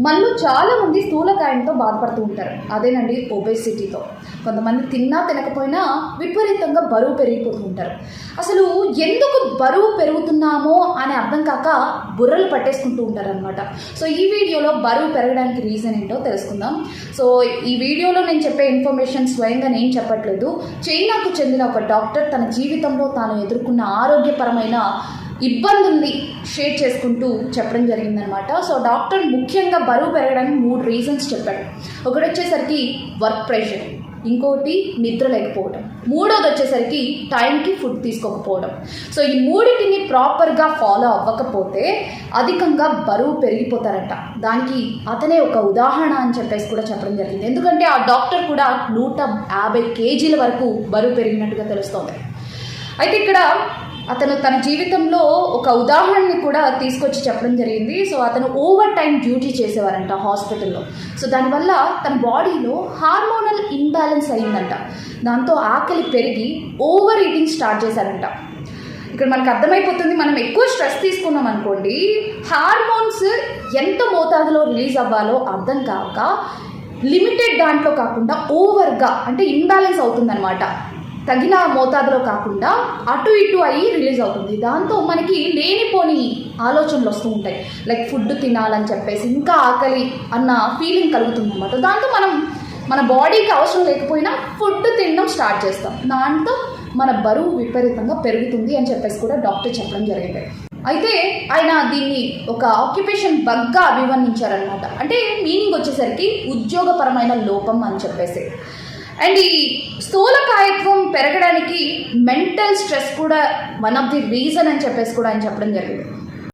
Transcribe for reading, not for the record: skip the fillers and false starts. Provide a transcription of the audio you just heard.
మనలో చాలామంది స్థూలకాయంతో బాధపడుతూ ఉంటారు. అదేనండి ఒబేసిటీతో. కొంతమంది తిన్నా తినకపోయినా విపరీతంగా బరువు పెరిగిపోతూ ఉంటారు. అసలు ఎందుకు బరువు పెరుగుతున్నామో అని అర్థం కాక బుర్రలు పట్టేసుకుంటూ ఉంటారు అనమాట. సో ఈ వీడియోలో బరువు పెరగడానికి రీజన్ ఏంటో తెలుసుకుందాం. సో ఈ వీడియోలో నేను చెప్పే ఇన్ఫర్మేషన్ స్వయంగా నేను చెప్పట్లేదు. చైనాకు చెందిన ఒక డాక్టర్ తన జీవితంలో తాను ఎదుర్కొన్న ఆరోగ్యపరమైన ఇబ్బందుల్ని షేర్ చేసుకుంటూ చెప్పడం జరిగిందనమాట. సో డాక్టర్ ముఖ్యంగా బరువు పెరగడానికి 3 రీజన్స్ చెప్పాడు. ఒకటి వచ్చేసరికి వర్క్ ప్రెషర్, ఇంకోటి నిద్ర లేకపోవడం, మూడోది వచ్చేసరికి టైంకి ఫుడ్ తీసుకోకపోవడం. సో ఈ మూడింటిని ప్రాపర్గా ఫాలో అవ్వకపోతే అధికంగా బరువు పెరిగిపోతారట. దానికి అతనే ఒక ఉదాహరణ అని చెప్పేసి కూడా చెప్పడం జరిగింది. ఎందుకంటే ఆ డాక్టర్ కూడా 150 కేజీల వరకు బరువు పెరిగినట్టుగా తెలుస్తోంది. అయితే ఇక్కడ అతను తన జీవితంలో ఒక ఉదాహరణని కూడా తీసుకొచ్చి చెప్పడం జరిగింది. సో అతను ఓవర్ టైం డ్యూటీ చేసేవారంట హాస్పిటల్లో. సో దానివల్ల తన బాడీలో హార్మోనల్ ఇంబ్యాలెన్స్ అయిందంట. దాంతో ఆకలి పెరిగి ఓవర్ ఈటింగ్ స్టార్ట్ చేశారంట. ఇక్కడ మనకు అర్థమైపోతుంది, మనం ఎక్కువ స్ట్రెస్ తీసుకున్నాం అనుకోండి, హార్మోన్స్ ఎంత మోతాదులో రిలీజ్ అవ్వాలో అర్థం కాక లిమిటెడ్ దాంట్లో కాకుండా ఓవర్గా అంటే ఇంబ్యాలెన్స్ అవుతుందన్నమాట. తగిన మోతాదులో కాకుండా అటు ఇటు అయ్యి రిలీజ్ అవుతుంది. దాంతో మనకి లేనిపోని ఆలోచనలు వస్తూ ఉంటాయి. లైక్ ఫుడ్ తినాలని చెప్పేసి ఇంకా ఆకలి అన్న ఫీలింగ్ కలుగుతుంది అన్నమాట. దాంతో మనం మన బాడీకి అవసరం లేకపోయినా ఫుడ్ తినడం స్టార్ట్ చేస్తాం. దాంతో మన బరువు విపరీతంగా పెరుగుతుంది అని చెప్పేసి కూడా డాక్టర్ చెప్పడం జరిగింది. అయితే ఆయన దీన్ని ఒక ఆక్యుపేషన్ బగ్గా అభివర్ణించారనమాట. అంటే మీనింగ్ వచ్చేసరికి ఉద్యోగపరమైన లోపం అని చెప్పేసి. అండ్ ఈ స్థూలకాయత్వం పెరగడానికి మెంటల్ స్ట్రెస్ కూడా వన్ ఆఫ్ ది రీజన్ అని చెప్పేసి కూడా ఆయన చెప్పడం జరిగింది.